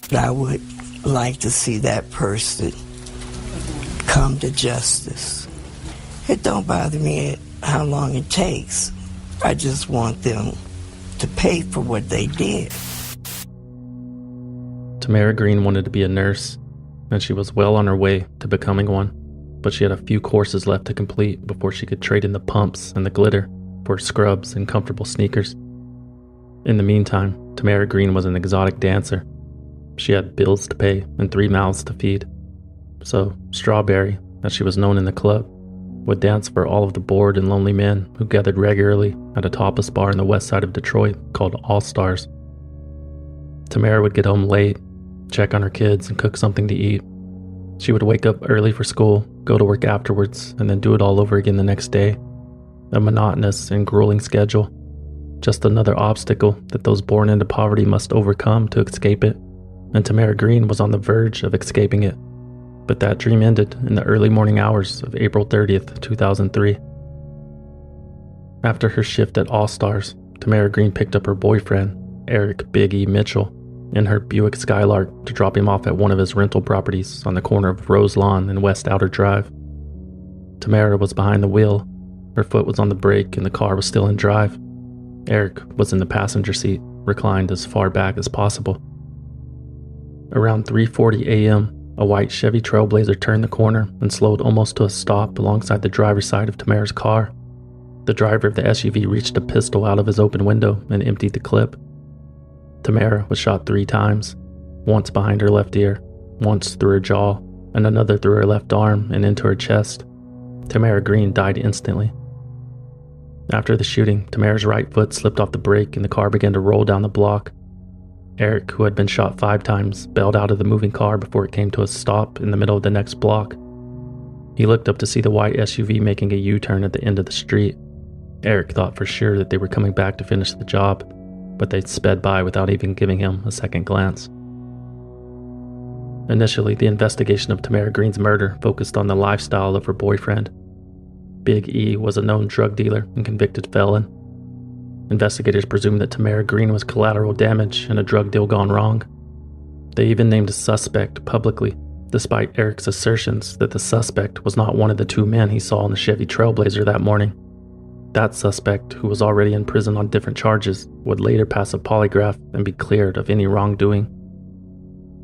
But I would like to see that person come to justice. It don't bother me how long it takes. I just want them to pay for what they did. Tamara Greene wanted to be a nurse, and she was well on her way to becoming one, but she had a few courses left to complete before she could trade in the pumps and the glitter for scrubs and comfortable sneakers. In the meantime, Tamara Greene was an exotic dancer. She had bills to pay and 3 mouths to feed. So, Strawberry, as she was known in the club, would dance for all of the bored and lonely men who gathered regularly at a topless bar in the west side of Detroit called All Stars. Tamara would get home late, check on her kids, and cook something to eat. She would wake up early for school, go to work afterwards, and then do it all over again the next day. A monotonous and grueling schedule. Just another obstacle that those born into poverty must overcome to escape it. And Tamara Greene was on the verge of escaping it. But that dream ended in the early morning hours of April 30th, 2003. After her shift at All Stars, Tamara Greene picked up her boyfriend, Eric Big E Mitchell, in her Buick Skylark to drop him off at one of his rental properties on the corner of Rose Lawn and West Outer Drive. Tamara was behind the wheel. Her foot was on the brake and the car was still in drive. Eric was in the passenger seat, reclined as far back as possible. Around 3:40 a.m., a white Chevy Trailblazer turned the corner and slowed almost to a stop alongside the driver's side of Tamara's car. The driver of the SUV reached a pistol out of his open window and emptied the clip. Tamara was shot 3 times, once behind her left ear, once through her jaw, and another through her left arm and into her chest. Tamara Greene died instantly. After the shooting, Tamara's right foot slipped off the brake and the car began to roll down the block. Eric, who had been shot 5 times, bailed out of the moving car before it came to a stop in the middle of the next block. He looked up to see the white SUV making a U-turn at the end of the street. Eric thought for sure that they were coming back to finish the job, but they sped by without even giving him a second glance. Initially, the investigation of Tamara Greene's murder focused on the lifestyle of her boyfriend. Big E was a known drug dealer and convicted felon. Investigators presumed that Tamara Greene was collateral damage in a drug deal gone wrong. They even named a suspect publicly, despite Eric's assertions that the suspect was not one of the 2 men he saw in the Chevy Trailblazer that morning. That suspect, who was already in prison on different charges, would later pass a polygraph and be cleared of any wrongdoing.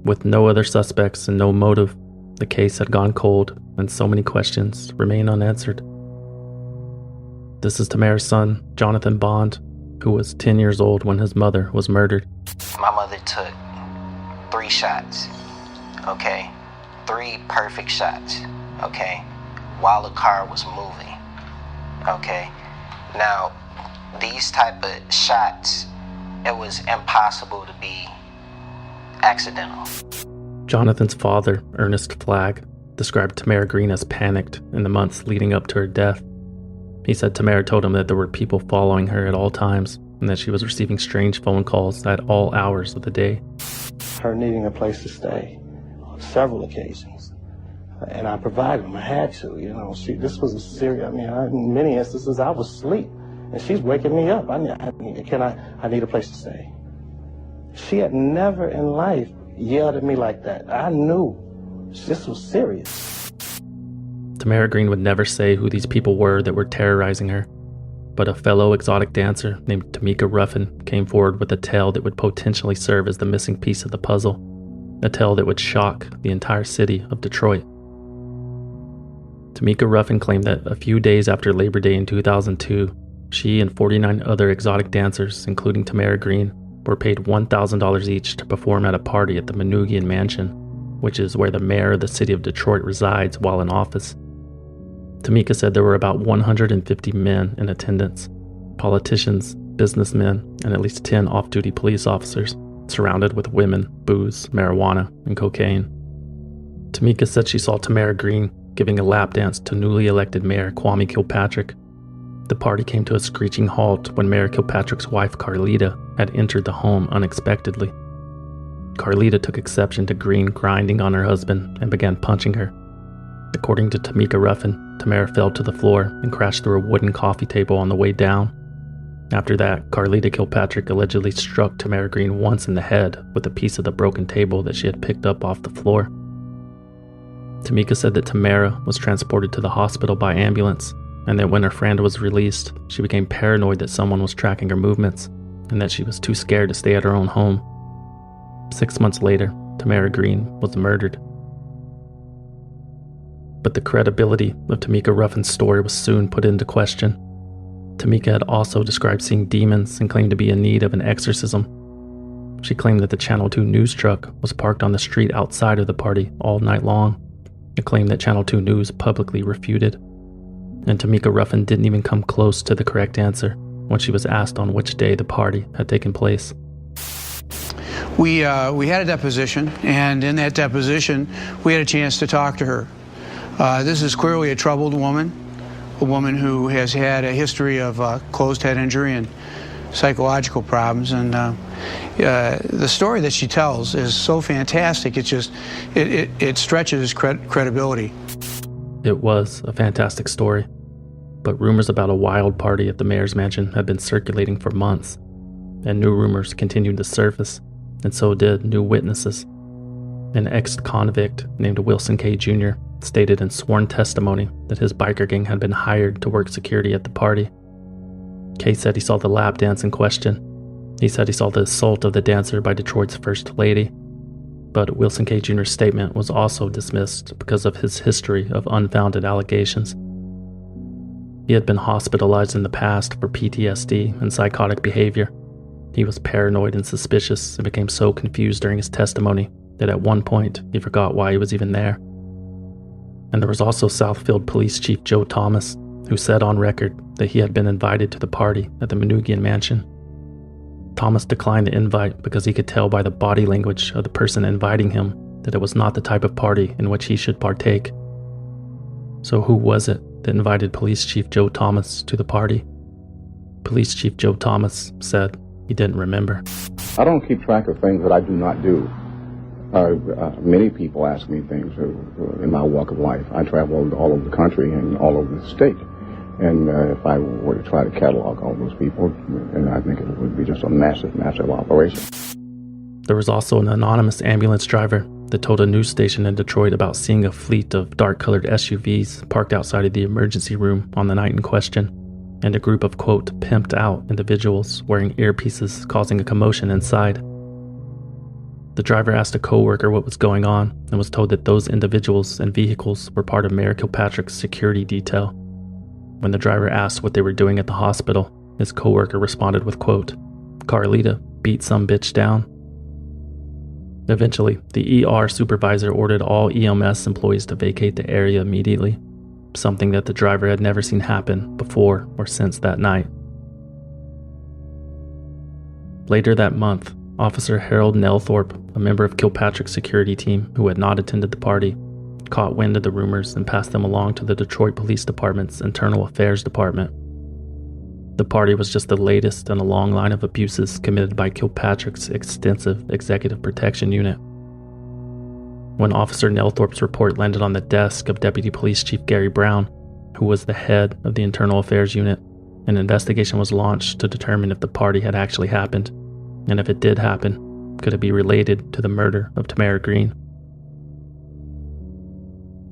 With no other suspects and no motive, the case had gone cold, and so many questions remain unanswered. This is Tamara's son, Jonathan Bond, who was 10 years old when his mother was murdered. My mother took 3 shots, okay? 3 perfect shots, okay? While the car was moving, okay? Now, these type of shots, it was impossible to be accidental. Jonathan's father, Ernest Flagg, described Tamara Greene as panicked in the months leading up to her death. He said Tamara told him that there were people following her at all times and that she was receiving strange phone calls at all hours of the day. Her needing a place to stay on several occasions. And I provided them. I had to, this was a serious, in many instances I was asleep and she's waking me up. I need a place to stay. She had never in life yelled at me like that. I knew this was serious. Tamara Greene would never say who these people were that were terrorizing her, but a fellow exotic dancer named Tamika Ruffin came forward with a tale that would potentially serve as the missing piece of the puzzle, a tale that would shock the entire city of Detroit. Tamika Ruffin claimed that a few days after Labor Day in 2002, she and 49 other exotic dancers, including Tamara Greene, were paid $1,000 each to perform at a party at the Manoogian Mansion, which is where the mayor of the city of Detroit resides while in office. Tamika said there were about 150 men in attendance, politicians, businessmen, and at least 10 off-duty police officers, surrounded with women, booze, marijuana, and cocaine. Tamika said she saw Tamara Greene giving a lap dance to newly elected Mayor Kwame Kilpatrick. The party came to a screeching halt when Mayor Kilpatrick's wife Carlita had entered the home unexpectedly. Carlita took exception to Greene grinding on her husband and began punching her. According to Tamika Ruffin, Tamara fell to the floor and crashed through a wooden coffee table on the way down. After that, Carlita Kilpatrick allegedly struck Tamara Greene once in the head with a piece of the broken table that she had picked up off the floor. Tamika said that Tamara was transported to the hospital by ambulance, and that when her friend was released, she became paranoid that someone was tracking her movements, and that she was too scared to stay at her own home. 6 months later, Tamara Greene was murdered. But the credibility of Tamika Ruffin's story was soon put into question. Tamika had also described seeing demons and claimed to be in need of an exorcism. She claimed that the Channel 2 news truck was parked on the street outside of the party all night long, a claim that Channel 2 News publicly refuted. And Tamika Ruffin didn't even come close to the correct answer when she was asked on which day the party had taken place. We had a deposition, and in that deposition, we had a chance to talk to her. This is clearly a troubled woman, a woman who has had a history of closed head injury and psychological problems, and the story that she tells is so fantastic. It stretches credibility. It was a fantastic story, but rumors about a wild party at the mayor's mansion had been circulating for months, and new rumors continued to surface, and so did new witnesses. An ex-convict named Wilson K. Jr. stated in sworn testimony that his biker gang had been hired to work security at the party. K said he saw the lap dance in question. He said he saw the assault of the dancer by Detroit's First Lady. But Wilson K. Jr.'s statement was also dismissed because of his history of unfounded allegations. He had been hospitalized in the past for PTSD and psychotic behavior. He was paranoid and suspicious and became so confused during his testimony that at one point he forgot why he was even there. And there was also Southfield Police Chief Joe Thomas, who said on record that he had been invited to the party at the Manoogian Mansion. Thomas declined the invite because he could tell by the body language of the person inviting him that it was not the type of party in which he should partake. So who was it that invited Police Chief Joe Thomas to the party? Police Chief Joe Thomas said he didn't remember. I don't keep track of things that I do not do. Many people ask me things in my walk of life. I travel all over the country and all over the state. And if I were to try to catalog all those people, and I think it would be just a massive, massive operation. There was also an anonymous ambulance driver that told a news station in Detroit about seeing a fleet of dark-colored SUVs parked outside of the emergency room on the night in question, and a group of, quote, pimped out individuals wearing earpieces causing a commotion inside. The driver asked a coworker what was going on and was told that those individuals and vehicles were part of Mayor Kilpatrick's security detail. When the driver asked what they were doing at the hospital, his coworker responded with, quote, "Carlita beat some bitch down." Eventually, the ER supervisor ordered all EMS employees to vacate the area immediately, something that the driver had never seen happen before or since that night. Later that month, Officer Harold Nelthorpe, a member of Kilpatrick's security team who had not attended the party, caught wind of the rumors and passed them along to the Detroit Police Department's Internal Affairs Department. The party was just the latest in a long line of abuses committed by Kilpatrick's extensive executive protection unit. When Officer Nelthorpe's report landed on the desk of Deputy Police Chief Gary Brown, who was the head of the Internal Affairs Unit, an investigation was launched to determine if the party had actually happened, and if it did happen, could it be related to the murder of Tamara Greene.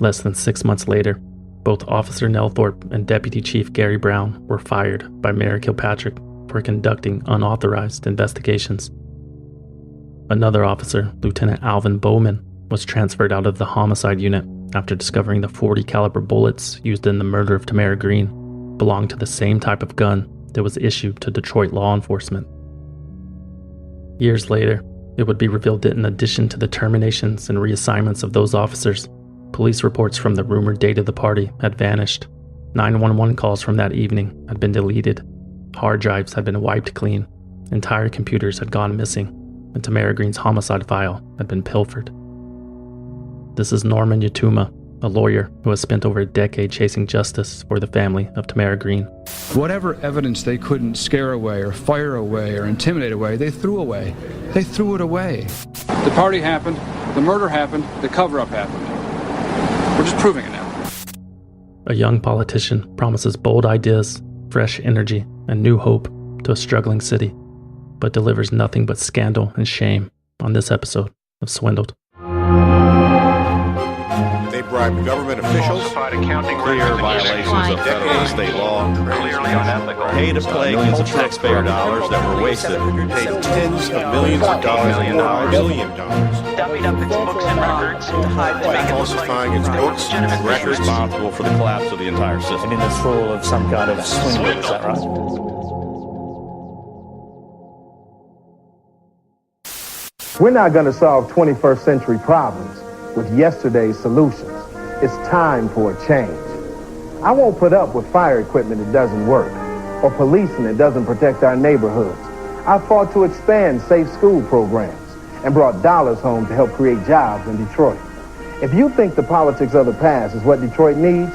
Less than 6 months later, both Officer Nelthorpe and Deputy Chief Gary Brown were fired by Mayor Kilpatrick for conducting unauthorized investigations. Another officer, Lieutenant Alvin Bowman, was transferred out of the homicide unit after discovering the .40 caliber bullets used in the murder of Tamara Greene belonged to the same type of gun that was issued to Detroit law enforcement. Years later, it would be revealed that in addition to the terminations and reassignments of those officers, police reports from the rumored date of the party had vanished. 911 calls from that evening had been deleted. Hard drives had been wiped clean. Entire computers had gone missing, and Tamara Greene's homicide file had been pilfered. This is Norman Yatuma, a lawyer who has spent over a decade chasing justice for the family of Tamara Greene. Whatever evidence they couldn't scare away or fire away or intimidate away, they threw away. They threw it away. The party happened, the murder happened, the cover-up happened. We're just proving it now. A young politician promises bold ideas, fresh energy, and new hope to a struggling city, but delivers nothing but scandal and shame on this episode of Swindled. They bribed government officials, clear violations of federal and state law, clearly unethical, pay to play millions of taxpayer dollars that were wasted, paid tens of millions of dollars, $1 billion, dummied up its books and records, falsifying its books and records, responsible for the collapse of the entire system. And in this role of some kind of swindle, is that right? We're not going to solve 21st century problems with yesterday's solutions. It's time for a change. I won't put up with fire equipment that doesn't work or policing that doesn't protect our neighborhoods. I fought to expand safe school programs and brought dollars home to help create jobs in Detroit. If you think the politics of the past is what Detroit needs,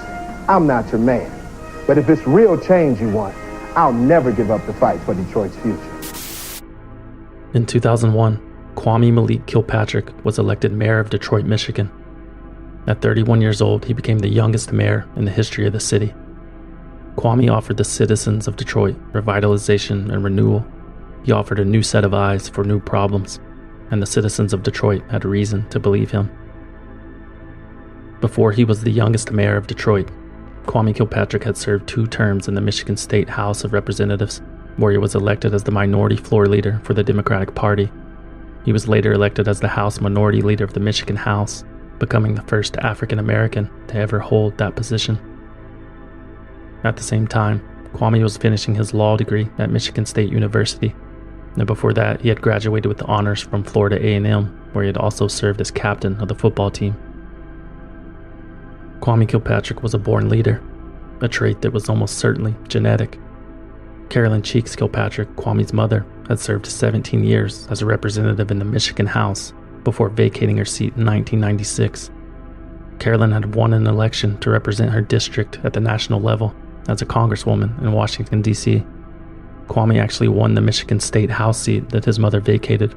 I'm not your man. But if it's real change you want, I'll never give up the fight for Detroit's future. In 2001, Kwame Malik Kilpatrick was elected mayor of Detroit, Michigan. At 31 years old, he became the youngest mayor in the history of the city. Kwame offered the citizens of Detroit revitalization and renewal. He offered a new set of eyes for new problems, and the citizens of Detroit had reason to believe him. Before he was the youngest mayor of Detroit, Kwame Kilpatrick had served 2 terms in the Michigan State House of Representatives, where he was elected as the minority floor leader for the Democratic Party. He was later elected as the House Minority Leader of the Michigan House, becoming the first African American to ever hold that position. At the same time, Kwame was finishing his law degree at Michigan State University, and before that he had graduated with honors from Florida A&M, where he had also served as captain of the football team. Kwame Kilpatrick was a born leader, a trait that was almost certainly genetic. Carolyn Cheeks Kilpatrick, Kwame's mother, had served 17 years as a representative in the Michigan House before vacating her seat in 1996. Carolyn had won an election to represent her district at the national level as a congresswoman in Washington, D.C. Kwame actually won the Michigan State House seat that his mother vacated.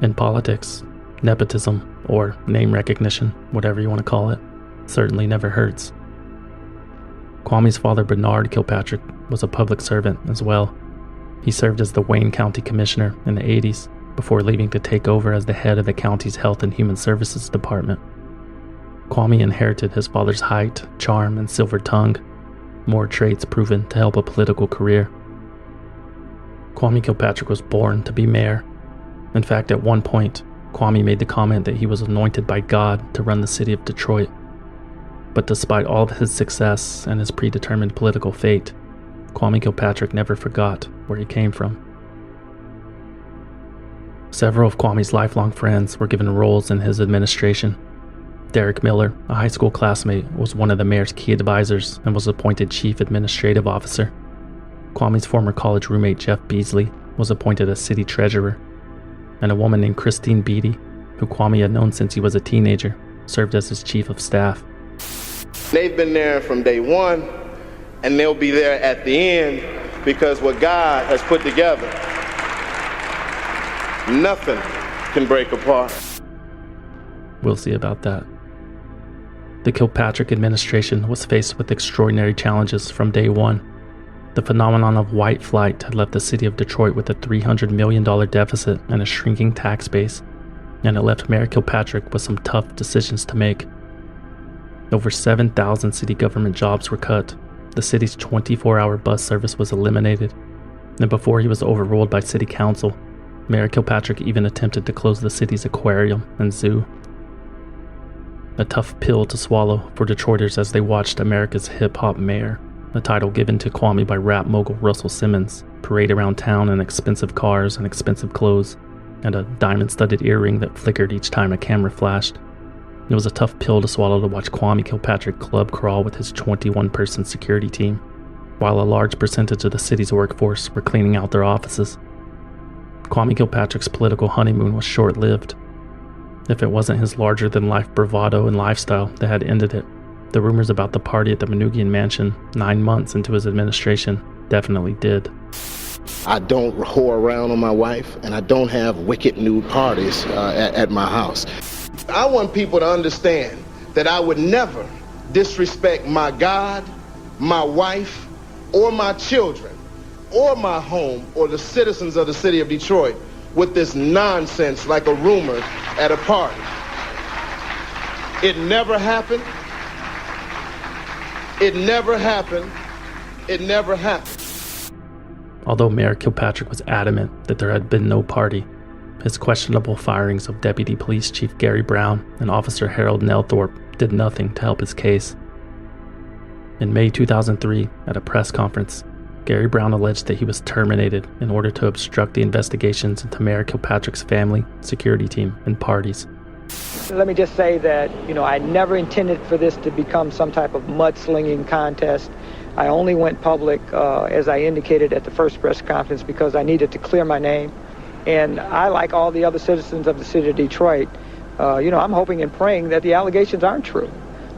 In politics, nepotism, or name recognition, whatever you want to call it, certainly never hurts. Kwame's father, Bernard Kilpatrick, was a public servant as well. He served as the Wayne County Commissioner in the 80s before leaving to take over as the head of the county's Health and Human Services Department. Kwame inherited his father's height, charm, and silver tongue, more traits proven to help a political career. Kwame Kilpatrick was born to be mayor. In fact, at one point, Kwame made the comment that he was anointed by God to run the city of Detroit. But despite all of his success and his predetermined political fate, Kwame Kilpatrick never forgot where he came from. Several of Kwame's lifelong friends were given roles in his administration. Derek Miller, a high school classmate, was one of the mayor's key advisors and was appointed chief administrative officer. Kwame's former college roommate Jeff Beasley was appointed as city treasurer, and a woman named Christine Beatty, who Kwame had known since he was a teenager, served as his chief of staff. They've been there from day one, and they'll be there at the end, because what God has put together, nothing can break apart. We'll see about that. The Kilpatrick administration was faced with extraordinary challenges from day one. The phenomenon of white flight had left the city of Detroit with a $300 million deficit and a shrinking tax base, and it left Mayor Kilpatrick with some tough decisions to make. Over 7,000 city government jobs were cut. The city's 24-hour bus service was eliminated. And before he was overruled by city council, Mayor Kilpatrick even attempted to close the city's aquarium and zoo. A tough pill to swallow for Detroiters as they watched America's hip-hop mayor, a title given to Kwame by rap mogul Russell Simmons, parade around town in expensive cars and expensive clothes, and a diamond-studded earring that flickered each time a camera flashed. It was a tough pill to swallow to watch Kwame Kilpatrick club crawl with his 21-person security team, while a large percentage of the city's workforce were cleaning out their offices. Kwame Kilpatrick's political honeymoon was short-lived. If it wasn't his larger-than-life bravado and lifestyle that had ended it, the rumors about the party at the Manoogian Mansion 9 months into his administration definitely did. I don't whore around on my wife, and I don't have wicked nude parties at my house. I want people to understand that I would never disrespect my God, my wife, or my children or my home or the citizens of the city of Detroit with this nonsense like a rumor at a party. It never happened. It never happened. It never happened. Although Mayor Kilpatrick was adamant that there had been no party, his questionable firings of Deputy Police Chief Gary Brown and Officer Harold Nelthorpe did nothing to help his case. In May 2003, at a press conference, Gary Brown alleged that he was terminated in order to obstruct the investigations into Mayor Kilpatrick's family, security team, and parties. Let me just say that, I never intended for this to become some type of mudslinging contest. I only went public, as I indicated at the first press conference, because I needed to clear my name. And I, like all the other citizens of the city of Detroit, I'm hoping and praying that the allegations aren't true.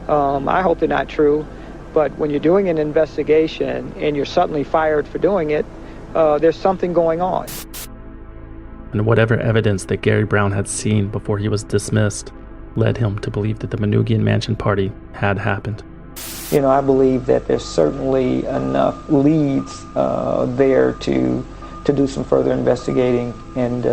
I hope they're not true. But when you're doing an investigation and you're suddenly fired for doing it, there's something going on. And whatever evidence that Gary Brown had seen before he was dismissed led him to believe that the Manoogian Mansion party had happened. I believe that there's certainly enough leads there to do some further investigating, and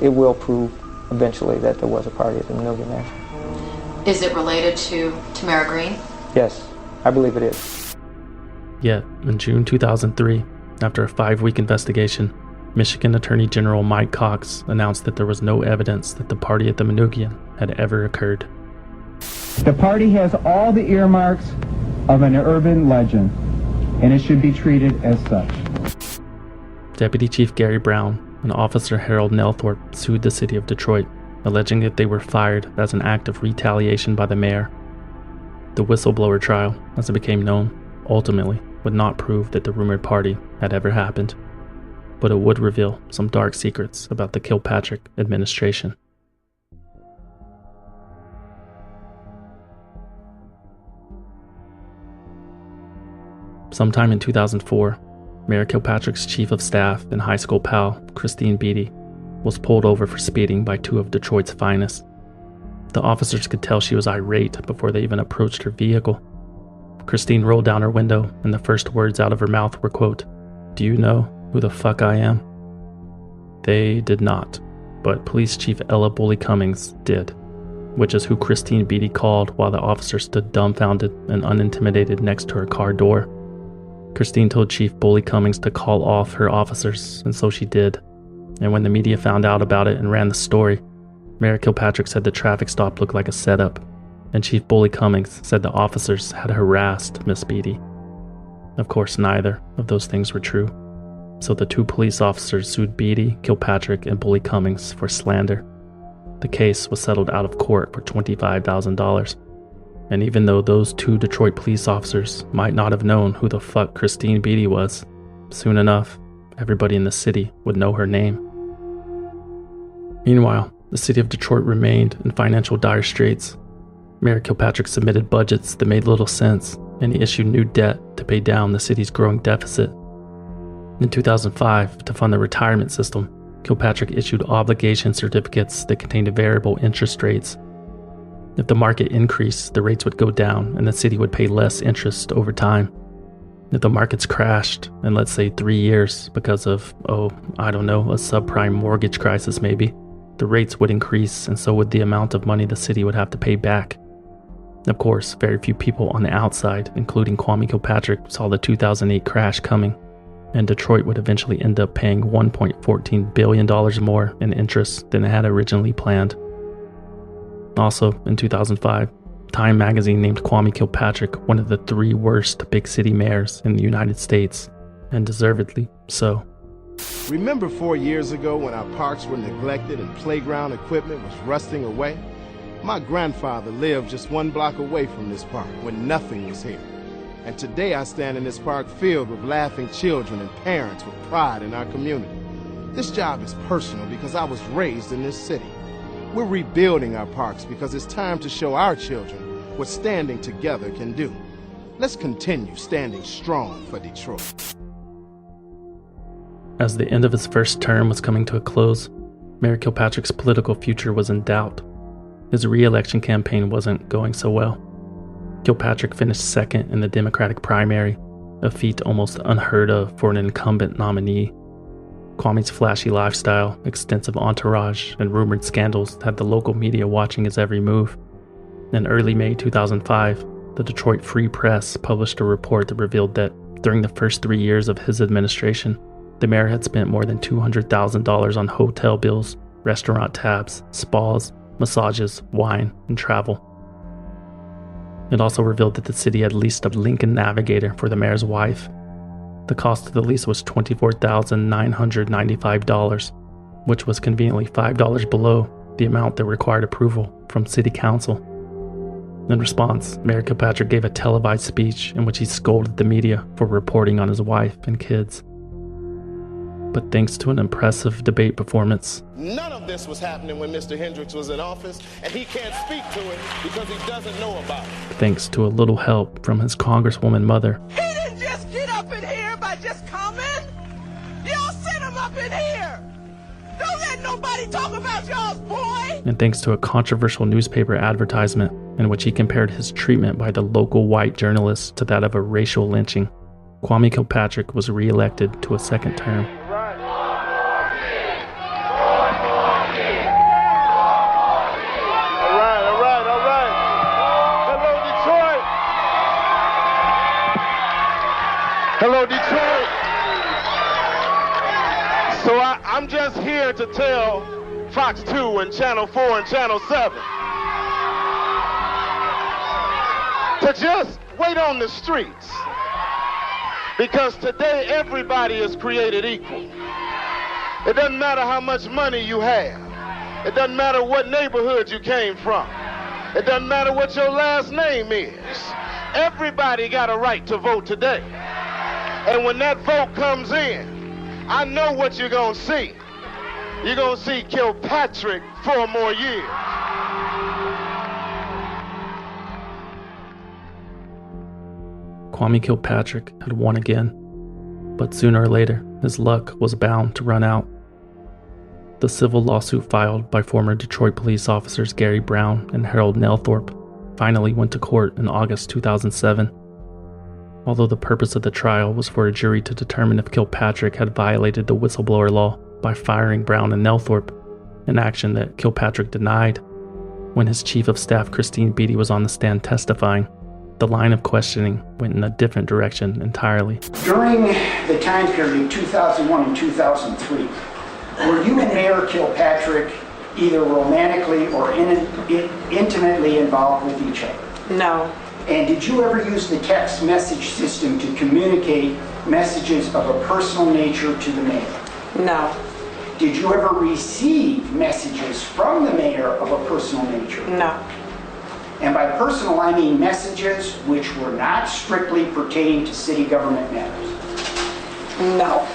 it will prove eventually that there was a party at the Manoogian Mansion. Is it related to Tamara Greene? Yes, I believe it is. Yet, in June 2003, after a 5-week investigation, Michigan Attorney General Mike Cox announced that there was no evidence that the party at the Manoogian had ever occurred. The party has all the earmarks of an urban legend, and it should be treated as such. Deputy Chief Gary Brown and Officer Harold Nelthorpe sued the city of Detroit, alleging that they were fired as an act of retaliation by the mayor. The whistleblower trial, as it became known, ultimately would not prove that the rumored party had ever happened, but it would reveal some dark secrets about the Kilpatrick administration. Sometime in 2004, Mayor Kilpatrick's chief of staff and high school pal, Christine Beatty, was pulled over for speeding by 2 of Detroit's finest. The officers could tell she was irate before they even approached her vehicle. Christine rolled down her window, and the first words out of her mouth were, quote, "Do you know who the fuck I am?" They did not, but Police Chief Ella Bully Cummings did, which is who Christine Beatty called while the officer stood dumbfounded and unintimidated next to her car door. Christine told Chief Bully Cummings to call off her officers, and so she did. And when the media found out about it and ran the story, Mayor Kilpatrick said the traffic stop looked like a setup, and Chief Bully Cummings said the officers had harassed Miss Beatty. Of course, neither of those things were true. So the 2 police officers sued Beatty, Kilpatrick, and Bully Cummings for slander. The case was settled out of court for $25,000. And even though those 2 Detroit police officers might not have known who the fuck Christine Beatty was, soon enough, everybody in the city would know her name. Meanwhile, the city of Detroit remained in financial dire straits. Mayor Kilpatrick submitted budgets that made little sense, and he issued new debt to pay down the city's growing deficit. In 2005, to fund the retirement system, Kilpatrick issued obligation certificates that contained variable interest rates. If the market increased, the rates would go down and the city would pay less interest over time. If the markets crashed in, let's say, 3 years because of, a subprime mortgage crisis maybe, the rates would increase, and so would the amount of money the city would have to pay back. Of course, very few people on the outside, including Kwame Kilpatrick, saw the 2008 crash coming, and Detroit would eventually end up paying $1.14 billion more in interest than it had originally planned. Also, in 2005, Time magazine named Kwame Kilpatrick one of the 3 worst big city mayors in the United States, and deservedly so. Remember 4 years ago when our parks were neglected and playground equipment was rusting away? My grandfather lived just 1 block away from this park when nothing was here. And today I stand in this park filled with laughing children and parents with pride in our community. This job is personal because I was raised in this city. We're rebuilding our parks because it's time to show our children what standing together can do. Let's continue standing strong for Detroit. As the end of his first term was coming to a close, Mayor Kilpatrick's political future was in doubt. His re-election campaign wasn't going so well. Kilpatrick finished second in the Democratic primary, a feat almost unheard of for an incumbent nominee. Kwame's flashy lifestyle, extensive entourage, and rumored scandals had the local media watching his every move. In early May 2005, the Detroit Free Press published a report that revealed that during the first 3 years of his administration, the mayor had spent more than $200,000 on hotel bills, restaurant tabs, spas, massages, wine, and travel. It also revealed that the city had leased a Lincoln Navigator for the mayor's wife. The cost of the lease was $24,995, which was conveniently $5 below the amount that required approval from city council. In response, Mayor Kilpatrick gave a televised speech in which he scolded the media for reporting on his wife and kids. But thanks to an impressive debate performance, none of this was happening when Mr. Hendricks was in office, and he can't speak to it because he doesn't know about it. Thanks to a little help from his Congresswoman mother, He didn't just get up in here by just coming. Y'all sent him up in here. Don't let nobody talk about y'all's boy. and thanks to a controversial newspaper advertisement in which he compared his treatment by the local white journalists to that of a racial lynching, Kwame Kilpatrick was re-elected to a second term. Hello, Detroit. So I'm just here to tell Fox 2 and Channel 4 and Channel 7 to just wait on the streets. Because today everybody is created equal. It doesn't matter how much money you have. It doesn't matter what neighborhood you came from. It doesn't matter what your last name is. Everybody got a right to vote today. And when that vote comes in, I know what you're going to see. You're going to see Kilpatrick 4 more years. Kwame Kilpatrick had won again, but sooner or later, his luck was bound to run out. The civil lawsuit filed by former Detroit police officers Gary Brown and Harold Nelthorpe finally went to court in August 2007. Although the purpose of the trial was for a jury to determine if Kilpatrick had violated the whistleblower law by firing Brown and Nelthorpe, an action that Kilpatrick denied. When his chief of staff Christine Beatty was on the stand testifying, the line of questioning went in a different direction entirely. During the time period 2001 and 2003, were you and Mayor Kilpatrick either romantically or intimately involved with each other? No. And did you ever use the text message system to communicate messages of a personal nature to the mayor? No. Did you ever receive messages from the mayor of a personal nature? No. And by personal, I mean messages which were not strictly pertaining to city government matters? No.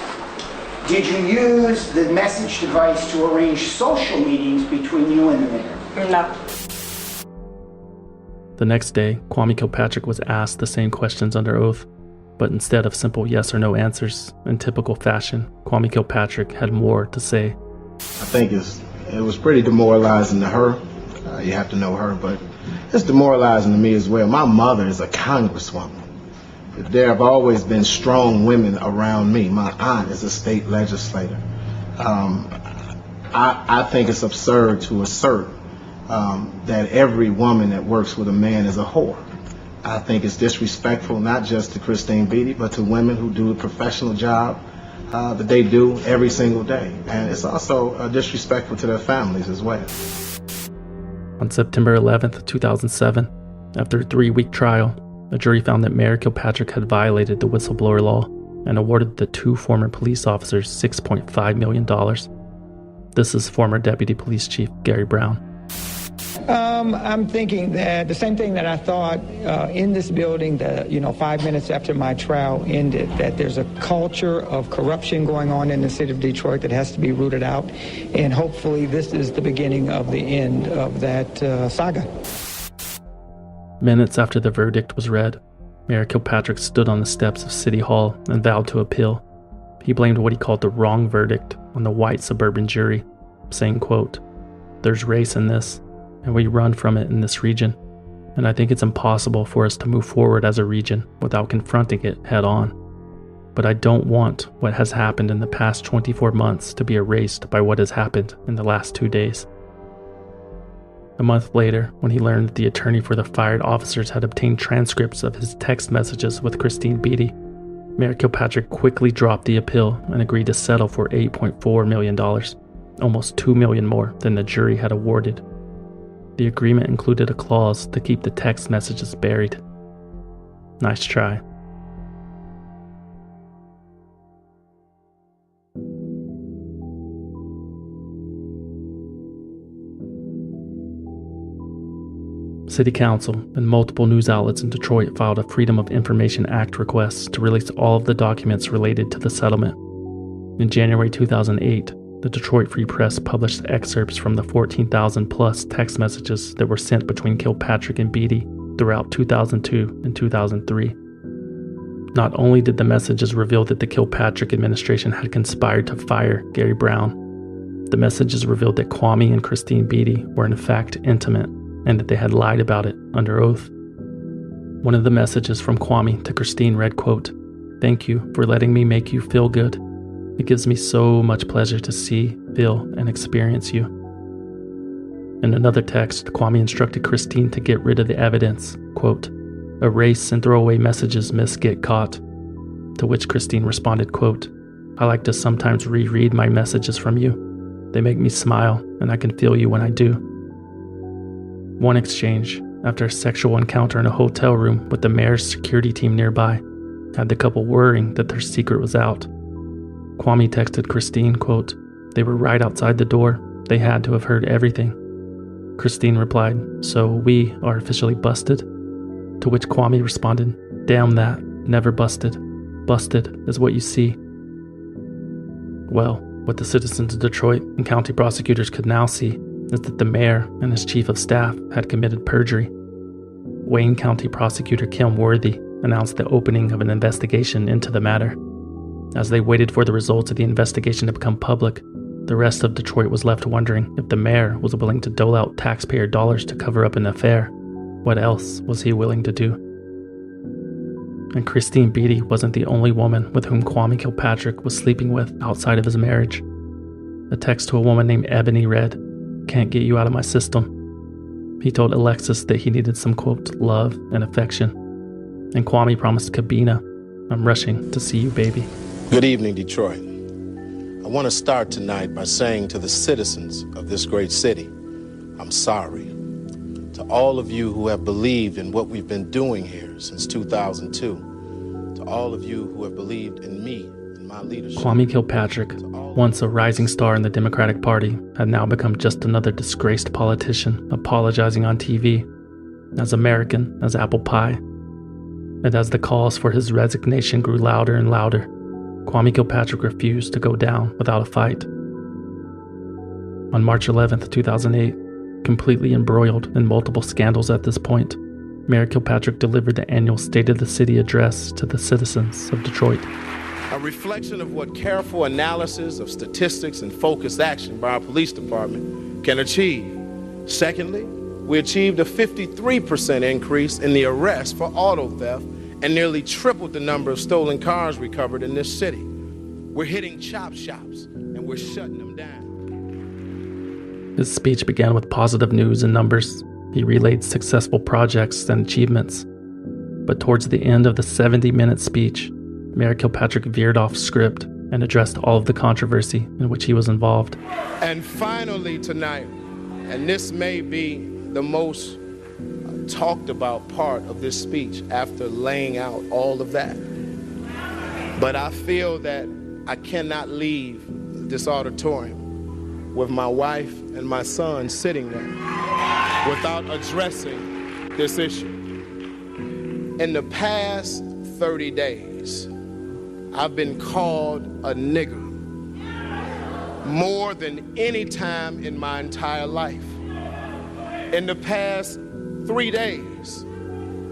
Did you use the message device to arrange social meetings between you and the mayor? No. The next day, Kwame Kilpatrick was asked the same questions under oath, but instead of simple yes or no answers, in typical fashion, Kwame Kilpatrick had more to say. I think it was pretty demoralizing to her. You have to know her, but it's demoralizing to me as well. My mother is a congresswoman. There have always been strong women around me. My aunt is a state legislator. I think it's absurd to assert that every woman that works with a man is a whore. I think it's disrespectful not just to Christine Beatty, but to women who do a professional job that they do every single day. And it's also disrespectful to their families as well. On September 11th, 2007, after a 3-week trial, a jury found that Mayor Kilpatrick had violated the whistleblower law and awarded the 2 former police officers $6.5 million. This is former Deputy Police Chief Gary Brown. I'm thinking that the same thing that I thought in this building that, 5 minutes after my trial ended, that there's a culture of corruption going on in the city of Detroit that has to be rooted out. And hopefully this is the beginning of the end of that saga. Minutes after the verdict was read, Mayor Kilpatrick stood on the steps of City Hall and vowed to appeal. He blamed what he called the wrong verdict on the white suburban jury, saying, quote, "There's race in this, and we run from it in this region, and I think it's impossible for us to move forward as a region without confronting it head on." but I don't want what has happened in the past 24 months to be erased by what has happened in the last 2 days. A month later, when he learned that the attorney for the fired officers had obtained transcripts of his text messages with Christine Beatty, Mayor Kilpatrick quickly dropped the appeal and agreed to settle for $8.4 million, almost $2 million more than the jury had awarded. The agreement included a clause to keep the text messages buried. Nice try. City Council and multiple news outlets in Detroit filed a Freedom of Information Act request to release all of the documents related to the settlement. In January 2008, the Detroit Free Press published excerpts from the 14,000 plus text messages that were sent between Kilpatrick and Beatty throughout 2002 and 2003. Not only did the messages reveal that the Kilpatrick administration had conspired to fire Gary Brown, the messages revealed that Kwame and Christine Beatty were in fact intimate and that they had lied about it under oath. One of the messages from Kwame to Christine read, quote, "Thank you for letting me make you feel good. It gives me so much pleasure to see, feel, and experience you." In another text, Kwame instructed Christine to get rid of the evidence, quote, "Erase and throw away messages miss get caught." To which Christine responded, quote, "I like to sometimes reread my messages from you. They make me smile, and I can feel you when I do." One exchange, after a sexual encounter in a hotel room with the mayor's security team nearby, had the couple worrying that their secret was out. Kwame texted Christine, quote, "They were right outside the door. They had to have heard everything." Christine replied, "So we are officially busted?" To which Kwame responded, "Damn that, never busted. Busted is what you see." Well, what the citizens of Detroit and county prosecutors could now see is that the mayor and his chief of staff had committed perjury. Wayne County Prosecutor Kim Worthy announced the opening of an investigation into the matter. As they waited for the results of the investigation to become public, the rest of Detroit was left wondering if the mayor was willing to dole out taxpayer dollars to cover up an affair. What else was he willing to do? And Christine Beatty wasn't the only woman with whom Kwame Kilpatrick was sleeping with outside of his marriage. A text to a woman named Ebony read, "Can't get you out of my system." He told Alexis that he needed some, quote, "love and affection." And Kwame promised Kabina, "I'm rushing to see you, baby." Good evening, Detroit. I want to start tonight by saying to the citizens of this great city, I'm sorry. To all of you who have believed in what we've been doing here since 2002, to all of you who have believed in me and my leadership. Kwame Kilpatrick, once a rising star in the Democratic Party, had now become just another disgraced politician apologizing on TV, as American as apple pie. And as the calls for his resignation grew louder and louder, Kwame Kilpatrick refused to go down without a fight. On March 11th, 2008, completely embroiled in multiple scandals at this point, Mayor Kilpatrick delivered the annual State of the City address to the citizens of Detroit. A reflection of what careful analysis of statistics and focused action by our police department can achieve. Secondly, we achieved a 53% increase in the arrests for auto theft and nearly tripled the number of stolen cars recovered in this city. We're hitting chop shops and we're shutting them down. His speech began with positive news and numbers. He relayed successful projects and achievements. But towards the end of the 70-minute speech, Mayor Kilpatrick veered off script and addressed all of the controversy in which he was involved. And finally tonight, and this may be the most talked about part of this speech after laying out all of that, but I feel that I cannot leave this auditorium with my wife and my son sitting there without addressing this issue. In the past 30 days, I've been called a nigger more than any time in my entire life. In the past 3 days,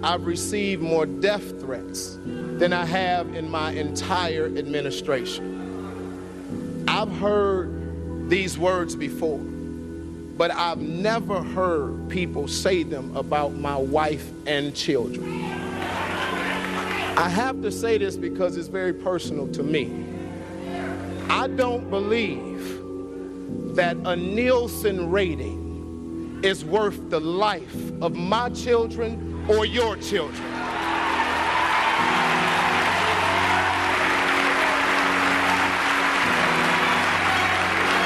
I've received more death threats than I have in my entire administration. I've heard these words before, but I've never heard people say them about my wife and children. I have to say this because it's very personal to me. I don't believe that a Nielsen rating is worth the life of my children or your children.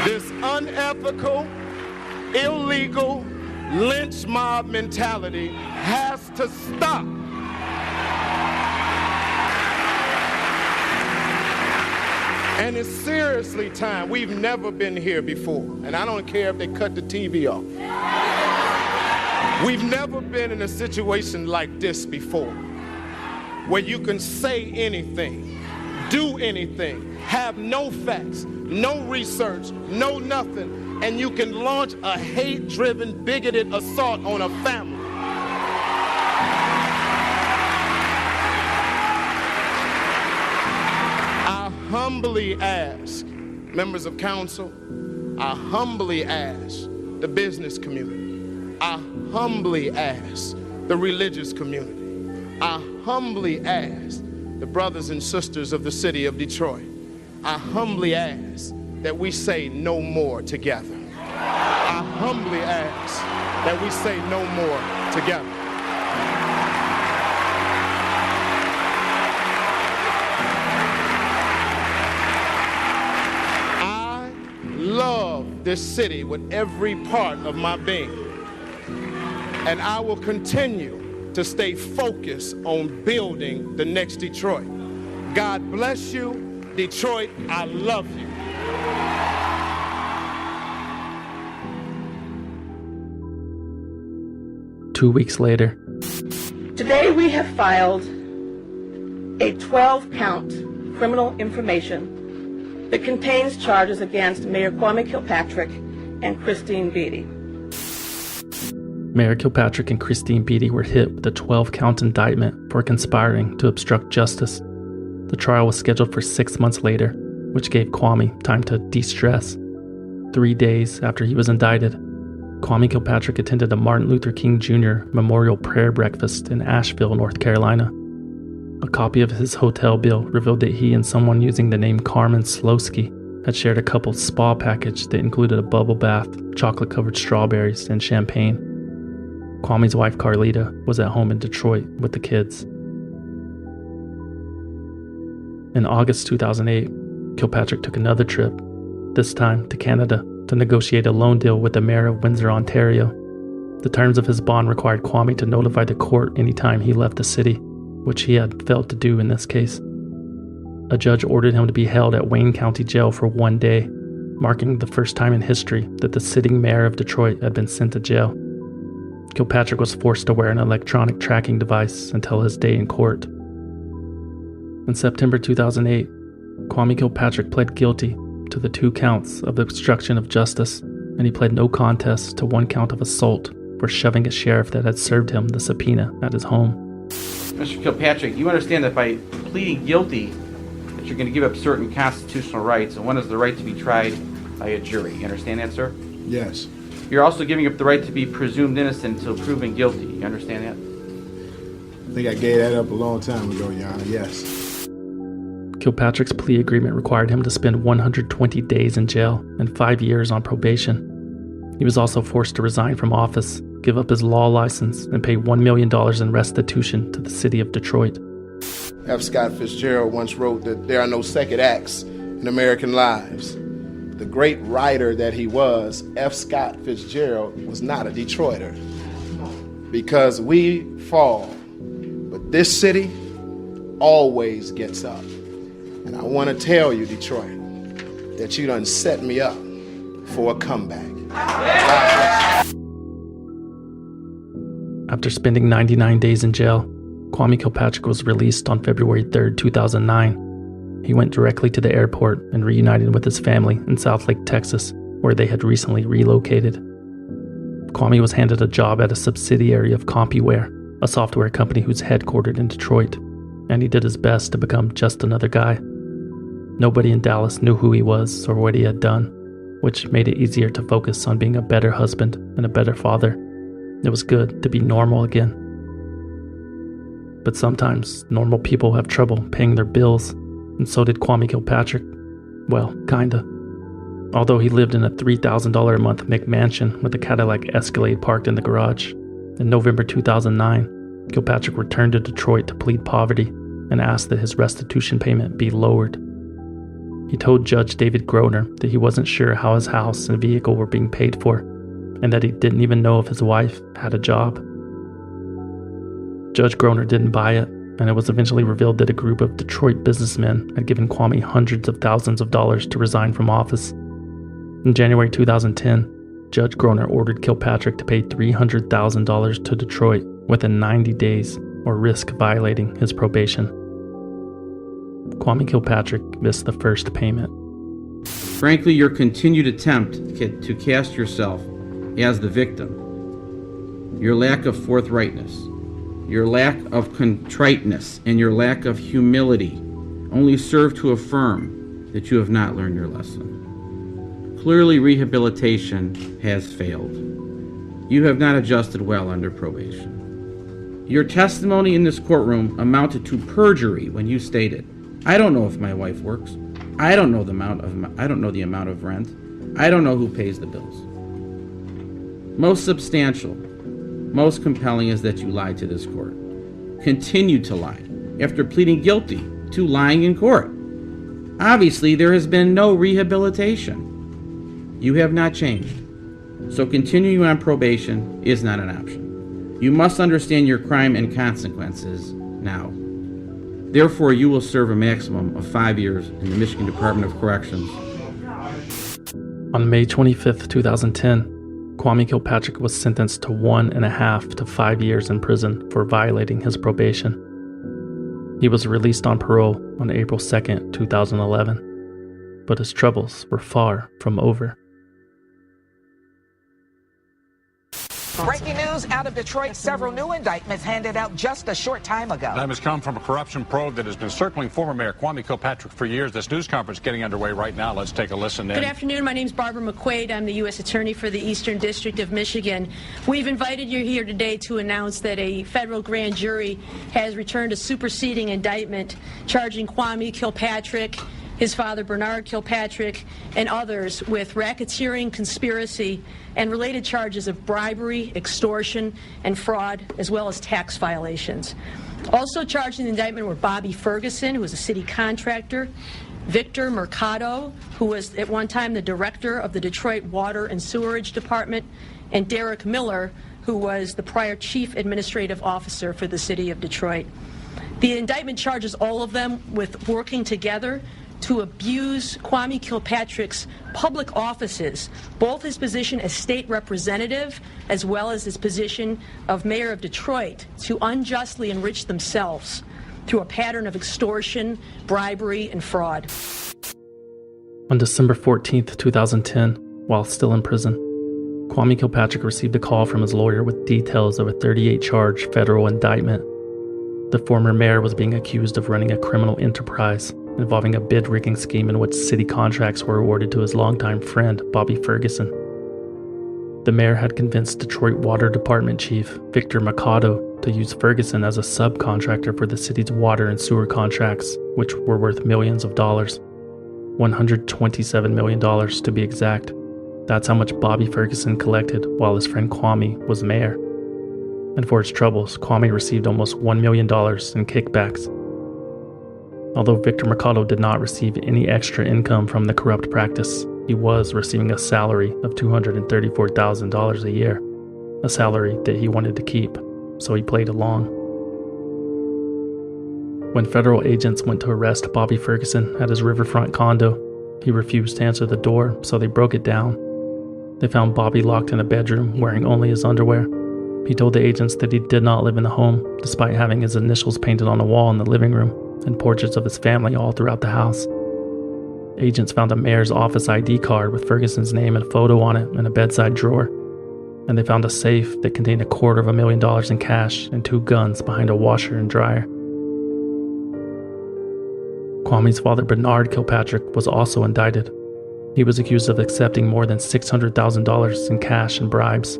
This unethical, illegal lynch mob mentality has to stop. And it's seriously time. We've never been here before. And I don't care if they cut the TV off. We've never been in a situation like this before, where you can say anything, do anything, have no facts, no research, no nothing, and you can launch a hate-driven, bigoted assault on a family. I humbly ask members of council, I humbly ask the business community, I humbly ask the religious community, I humbly ask the brothers and sisters of the city of Detroit, I humbly ask that we say no more together. I humbly ask that we say no more together. I love this city with every part of my being, and I will continue to stay focused on building the next Detroit. God bless you. Detroit, I love you. Two weeks later, today we have filed a 12-count criminal information that contains charges against Mayor Kwame Kilpatrick and Christine Beatty. Mayor Kilpatrick and Christine Beatty were hit with a 12-count indictment for conspiring to obstruct justice. The trial was scheduled for 6 months later, which gave Kwame time to de-stress. 3 days after he was indicted, Kwame Kilpatrick attended a Martin Luther King Jr. memorial prayer breakfast in Asheville, North Carolina. A copy of his hotel bill revealed that he and someone using the name Carmen Slowski had shared a couple's spa package that included a bubble bath, chocolate-covered strawberries, and champagne. Kwame's wife Carlita was at home in Detroit with the kids. In August 2008, Kilpatrick took another trip, this time to Canada, to negotiate a loan deal with the mayor of Windsor, Ontario. The terms of his bond required Kwame to notify the court anytime he left the city, which he had failed to do in this case. A judge ordered him to be held at Wayne County Jail for 1 day, marking the first time in history that the sitting mayor of Detroit had been sent to jail. Kilpatrick was forced to wear an electronic tracking device until his day in court. In September 2008, Kwame Kilpatrick pled guilty to the 2 counts of obstruction of justice, and he pled no contest to 1 count of assault for shoving a sheriff that had served him the subpoena at his home. Mr. Kilpatrick, you understand that by pleading guilty, that you're going to give up certain constitutional rights, and one is the right to be tried by a jury. You understand that, sir? Yes. You're also giving up the right to be presumed innocent until proven guilty. You understand that? I think I gave that up a long time ago, Your Honor, yes. Kilpatrick's plea agreement required him to spend 120 days in jail and 5 years on probation. He was also forced to resign from office, give up his law license, and pay $1 million in restitution to the city of Detroit. F. Scott Fitzgerald once wrote that there are no second acts in American lives. The great writer that he was, F. Scott Fitzgerald, was not a Detroiter. Because we fall, but this city always gets up. And I want to tell you, Detroit, that you done set me up for a comeback. After spending 99 days in jail, Kwame Kilpatrick was released on February 3, 2009. He went directly to the airport and reunited with his family in Southlake, Texas, where they had recently relocated. Kwame was handed a job at a subsidiary of CompuWare, a software company who's headquartered in Detroit, and he did his best to become just another guy. Nobody in Dallas knew who he was or what he had done, which made it easier to focus on being a better husband and a better father. It was good to be normal again. But sometimes normal people have trouble paying their bills, and so did Kwame Kilpatrick. Well, kinda. Although he lived in a $3,000 a month McMansion with a Cadillac Escalade parked in the garage, in November 2009, Kilpatrick returned to Detroit to plead poverty and asked that his restitution payment be lowered. He told Judge David Groner that he wasn't sure how his house and vehicle were being paid for, and that he didn't even know if his wife had a job. Judge Groner didn't buy it, and it was eventually revealed that a group of Detroit businessmen had given Kwame hundreds of thousands of dollars to resign from office. In January 2010, Judge Groner ordered Kilpatrick to pay $300,000 to Detroit within 90 days or risk violating his probation. Kwame Kilpatrick missed the first payment. Frankly, your continued attempt to cast yourself as the victim, your lack of forthrightness, your lack of contriteness, and your lack of humility only serve to affirm that you have not learned your lesson. Clearly, rehabilitation has failed. You have not adjusted well under probation. Your testimony in this courtroom amounted to perjury when you stated, "I don't know if my wife works. I don't know the amount of rent. I don't know who pays the bills." Most substantial, most compelling is that you lied to this court. Continued to lie after pleading guilty to lying in court. Obviously, there has been no rehabilitation. You have not changed. So continuing on probation is not an option. You must understand your crime and consequences now. Therefore, you will serve a maximum of 5 years in the Michigan Department of Corrections. On May 25, 2010, Kwame Kilpatrick was sentenced to 1.5 to 5 years in prison for violating his probation. He was released on parole on April 2, 2011, but his troubles were far from over. Breaking news out of Detroit, several new indictments handed out just a short time ago. That has come from a corruption probe that has been circling former Mayor Kwame Kilpatrick for years. This news conference getting underway right now. Let's take a listen. Good afternoon. My name is Barbara McQuaid. I'm the U.S. Attorney for the Eastern District of Michigan. We've invited you here today to announce that a federal grand jury has returned a superseding indictment charging Kwame Kilpatrick, his father Bernard Kilpatrick, and others with racketeering, conspiracy, and related charges of bribery, extortion, and fraud, as well as tax violations. Also charged in the indictment were Bobby Ferguson, who was a city contractor, Victor Mercado, who was at one time the director of the Detroit Water and Sewerage Department, and Derek Miller, who was the prior chief administrative officer for the city of Detroit. The indictment charges all of them with working together to abuse Kwame Kilpatrick's public offices, both his position as state representative as well as his position of mayor of Detroit, to unjustly enrich themselves through a pattern of extortion, bribery, and fraud. On December 14, 2010, while still in prison, Kwame Kilpatrick received a call from his lawyer with details of a 38-charge federal indictment. The former mayor was being accused of running a criminal enterprise involving a bid rigging scheme in which city contracts were awarded to his longtime friend, Bobby Ferguson. The mayor had convinced Detroit Water Department Chief Victor Mercado to use Ferguson as a subcontractor for the city's water and sewer contracts, which were worth millions of dollars. $127 million to be exact. That's how much Bobby Ferguson collected while his friend Kwame was mayor. And for his troubles, Kwame received almost $1 million in kickbacks. Although Victor Mercado did not receive any extra income from the corrupt practice, he was receiving a salary of $234,000 a year, a salary that he wanted to keep, so he played along. When federal agents went to arrest Bobby Ferguson at his riverfront condo, he refused to answer the door, so they broke it down. They found Bobby locked in a bedroom, wearing only his underwear. He told the agents that he did not live in the home, despite having his initials painted on the wall in the living room and portraits of his family all throughout the house. Agents found a mayor's office ID card with Ferguson's name and photo on it in a bedside drawer, and they found a safe that contained $250,000 in cash and 2 guns behind a washer and dryer. Kwame's father, Bernard Kilpatrick, was also indicted. He was accused of accepting more than $600,000 in cash and bribes.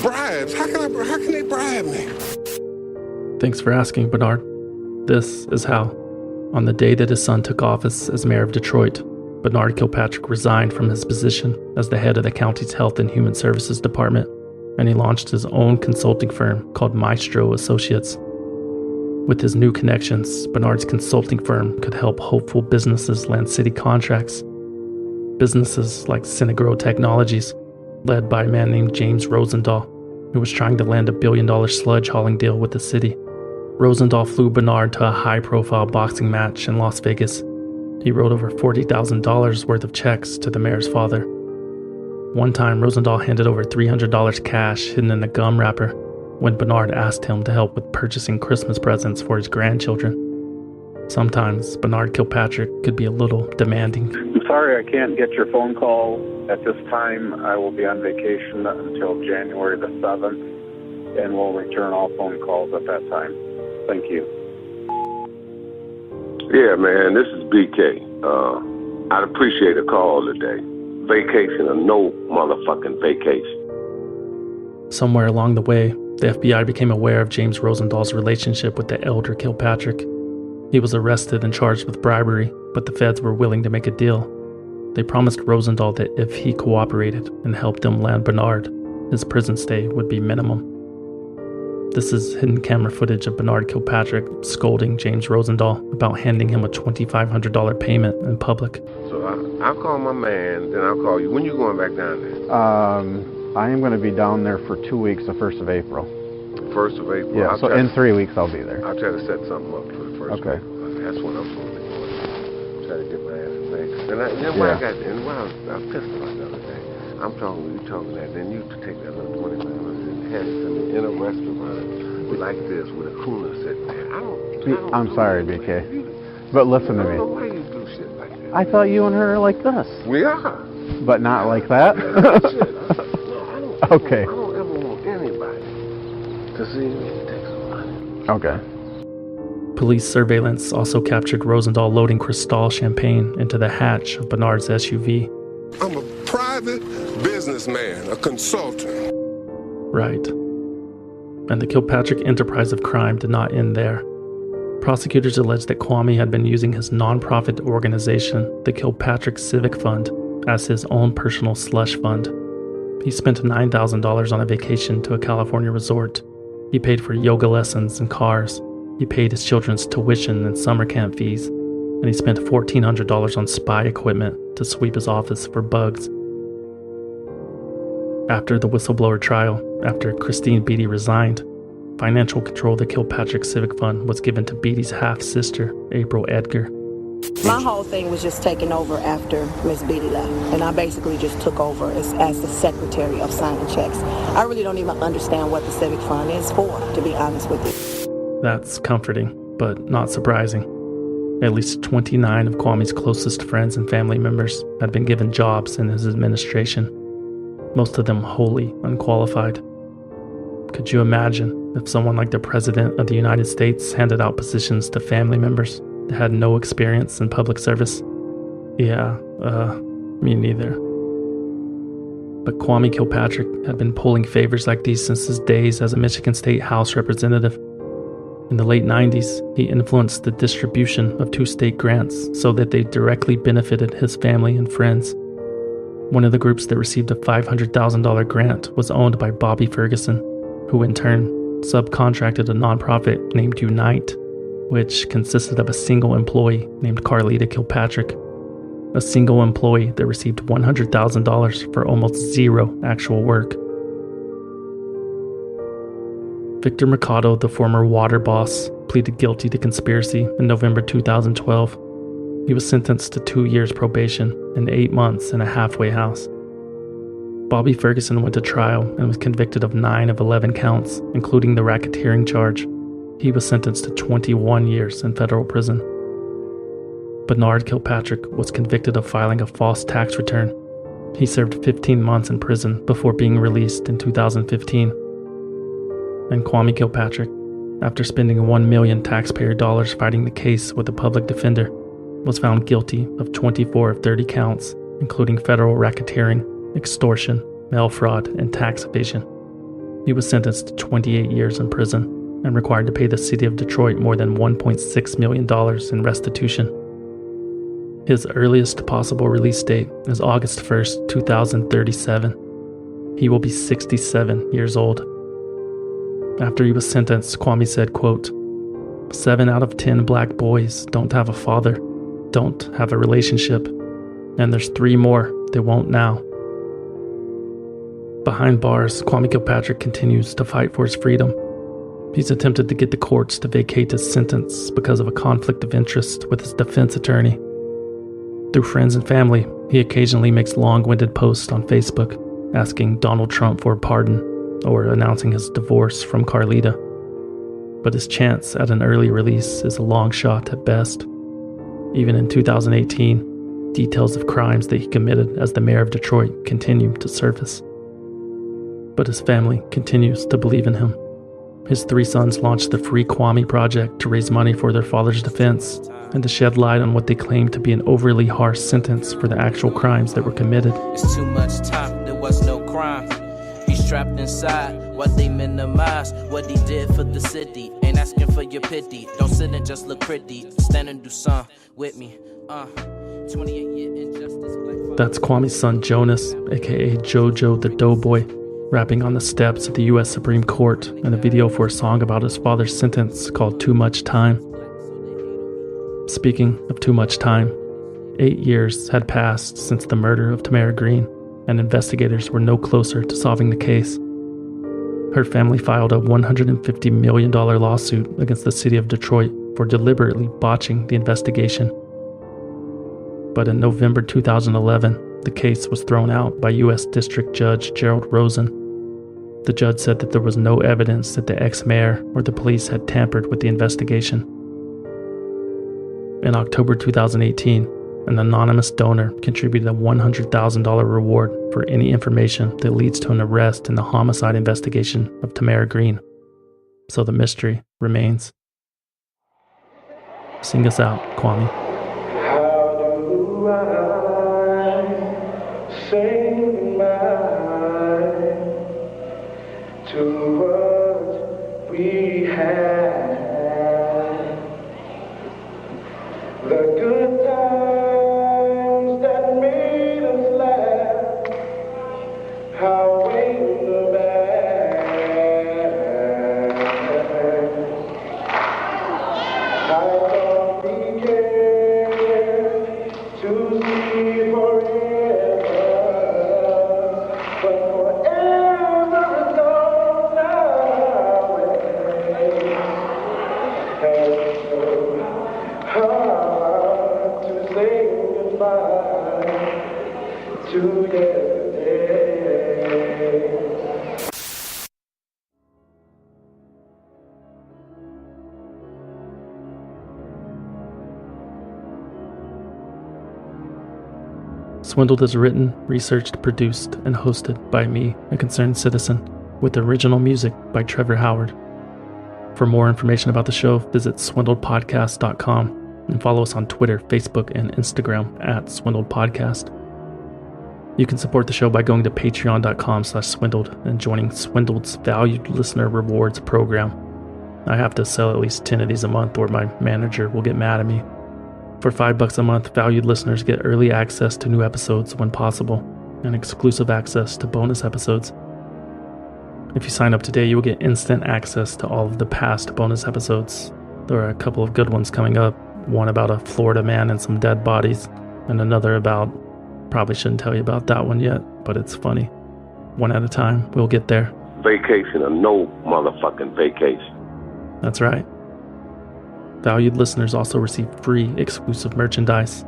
Bribes? How can they bribe me? Thanks for asking, Bernard. This is how. On the day that his son took office as mayor of Detroit, Bernard Kilpatrick resigned from his position as the head of the county's Health and Human Services Department, and he launched his own consulting firm called Maestro Associates. With his new connections, Bernard's consulting firm could help hopeful businesses land city contracts. Businesses like Synagro Technologies, led by a man named James Rosendahl, who was trying to land a $1 billion sludge hauling deal with the city. Rosendahl flew Bernard to a high-profile boxing match in Las Vegas. He wrote over $40,000 worth of checks to the mayor's father. One time, Rosendahl handed over $300 cash hidden in a gum wrapper when Bernard asked him to help with purchasing Christmas presents for his grandchildren. Sometimes Bernard Kilpatrick could be a little demanding. I'm sorry I can't get your phone call at this time. I will be on vacation until January the 7th, and we'll return all phone calls at that time. Thank you. Yeah, man, this is BK. I'd appreciate a call today. Vacation or no motherfucking vacation. Somewhere along the way, the FBI became aware of James Rosendahl's relationship with the elder Kilpatrick. He was arrested and charged with bribery, but the feds were willing to make a deal. They promised Rosendahl that if he cooperated and helped them land Bernard, his prison stay would be minimum. This is hidden camera footage of Bernard Kilpatrick scolding James Rosendahl about handing him a $2,500 payment in public. So I'll call my man, then I'll call you. When you going back down there? I am going to be down there for 2 weeks, the 1st of April. 1st of April? Yeah, so in 3 weeks I'll be there. I'll try to set something up for the 1st of April. That's when I'm supposed to be going. Try to get my ass fixed. And I was pissed about the other day. I'm talking, you talking that, then you take that little $2,500 and hand it to me in a restaurant like this with a cooler sitting there. I'm sorry, BK. But listen to me. I don't know why you do shit like that. I thought you and her are like this. We are. But not like that? Okay. I don't ever want anybody to see me take some money. Okay. Police surveillance also captured Rosendahl loading Cristal champagne into the hatch of Bernard's SUV. I'm a private businessman, a consultant. Right. And the Kilpatrick enterprise of crime did not end there. Prosecutors alleged that Kwame had been using his nonprofit organization, the Kilpatrick Civic Fund, as his own personal slush fund. He spent $9,000 on a vacation to a California resort. He paid for yoga lessons and cars. He paid his children's tuition and summer camp fees. And he spent $1,400 on spy equipment to sweep his office for bugs. After the whistleblower trial, after Christine Beatty resigned, financial control of the Kilpatrick Civic Fund was given to Beatty's half-sister, April Edgar. My whole thing was just taking over after Miss Beatty left, and I basically just took over as the secretary of signing checks. I really don't even understand what the Civic Fund is for, to be honest with you. That's comforting, but not surprising. At least 29 of Kwame's closest friends and family members had been given jobs in his administration, most of them wholly unqualified. Could you imagine if someone like the President of the United States handed out positions to family members that had no experience in public service? Yeah, me neither. But Kwame Kilpatrick had been pulling favors like these since his days as a Michigan State House representative. In the late 90s, he influenced the distribution of 2 state grants so that they directly benefited his family and friends. One of the groups that received a $500,000 grant was owned by Bobby Ferguson, who in turn subcontracted a nonprofit named Unite, which consisted of a single employee named Carlita Kilpatrick, a single employee that received $100,000 for almost zero actual work. Victor Mercado, the former water boss, pleaded guilty to conspiracy in November 2012. He was sentenced to 2 years probation and 8 months in a halfway house. Bobby Ferguson went to trial and was convicted of 9 of 11 counts, including the racketeering charge. He was sentenced to 21 years in federal prison. Bernard Kilpatrick was convicted of filing a false tax return. He served 15 months in prison before being released in 2015. And Kwame Kilpatrick, after spending $1 million taxpayer dollars fighting the case with a public defender, was found guilty of 24 of 30 counts, including federal racketeering, extortion, mail fraud, and tax evasion. He was sentenced to 28 years in prison. and required to pay the city of Detroit more than $1.6 million in restitution. His earliest possible release date is August 1st, 2037. He will be 67 years old. After he was sentenced, Kwame said, quote, 7 out of 10 black boys don't have a father, don't have a relationship, and there's 3 more that won't now. Behind bars, Kwame Kilpatrick continues to fight for his freedom. He's attempted to get the courts to vacate his sentence because of a conflict of interest with his defense attorney. Through friends and family, he occasionally makes long-winded posts on Facebook asking Donald Trump for a pardon or announcing his divorce from Carlita. But his chance at an early release is a long shot at best. Even in 2018, details of crimes that he committed as the mayor of Detroit continue to surface. But his family continues to believe in him. His 3 sons launched the Free Kwame Project to raise money for their father's defense and to shed light on what they claim to be an overly harsh sentence for the actual crimes that were committed. It's too much time, there was no crime. He's trapped inside what they minimize, what he did for the city. Ain't asking for your pity, don't sit and just look pretty. Stand and do some with me. 28-year injustice. That's Kwame's son Jonas, aka JoJo the Doughboy, rapping on the steps of the U.S. Supreme Court in a video for a song about his father's sentence called Too Much Time. Speaking of too much time, 8 years had passed since the murder of Tamara Greene, and investigators were no closer to solving the case. Her family filed a $150 million lawsuit against the city of Detroit for deliberately botching the investigation. But in November 2011, the case was thrown out by U.S. District Judge Gerald Rosen. The judge said that there was no evidence that the ex-mayor or the police had tampered with the investigation. In October 2018, an anonymous donor contributed a $100,000 reward for any information that leads to an arrest in the homicide investigation of Tamara Greene. So the mystery remains. Sing us out, Kwame. How do I say goodbye to what we had? The good times that made us laugh, how we the bad. I thought we cared to see forever, but forever is gone now. And so hard to say goodbye to yesterday. Swindled is written, researched, produced, and hosted by me, a concerned citizen, with original music by Trevor Howard. For more information about the show, visit swindledpodcast.com and follow us on Twitter, Facebook, and Instagram at swindledpodcast. You can support the show by going to patreon.com/swindled and joining Swindled's Valued Listener Rewards program. I have to sell at least 10 of these a month or my manager will get mad at me. For $5 a month, valued listeners get early access to new episodes when possible, and exclusive access to bonus episodes. If you sign up today, you will get instant access to all of the past bonus episodes. There are a couple of good ones coming up, one about a Florida man and some dead bodies, and another about, probably shouldn't tell you about that one yet, but it's funny. One at a time, we'll get there. Vacation or no motherfucking vacation. That's right. Valued listeners also receive free exclusive merchandise.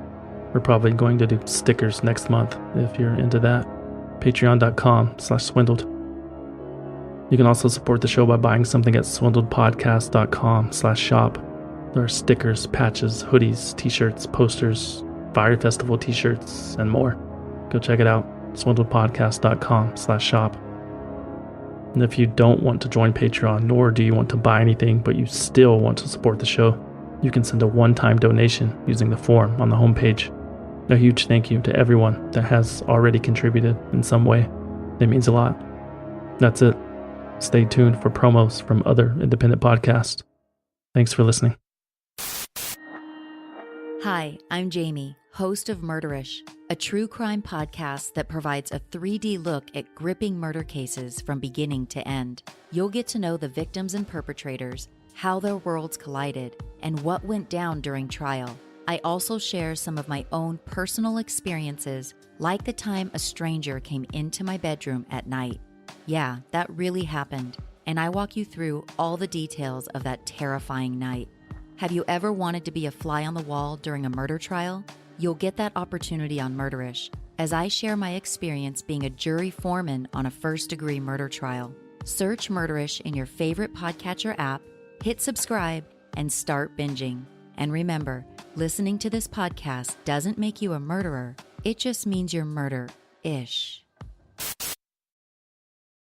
We're probably going to do stickers next month if you're into that. Patreon.com/swindled. You can also support the show by buying something at swindledpodcast.com/shop. There are stickers, patches, hoodies, t-shirts, posters, Fire Festival t-shirts, and more. Go check it out, swindledpodcast.com/shop. And if you don't want to join Patreon, nor do you want to buy anything, but you still want to support the show, you can send a one-time donation using the form on the homepage. A huge thank you to everyone that has already contributed in some way. It means a lot. That's it. Stay tuned for promos from other independent podcasts. Thanks for listening. Hi, I'm Jamie, host of Murderish, a true crime podcast that provides a 3D look at gripping murder cases from beginning to end. You'll get to know the victims and perpetrators, how their worlds collided, and what went down during trial. I also share some of my own personal experiences, like the time a stranger came into my bedroom at night. Yeah, that really happened, and I walk you through all the details of that terrifying night. Have you ever wanted to be a fly on the wall during a murder trial? You'll get that opportunity on Murderish, as I share my experience being a jury foreman on a first-degree murder trial. Search Murderish in your favorite podcatcher app, hit subscribe, and start binging. And remember, listening to this podcast doesn't make you a murderer. It just means you're murder-ish.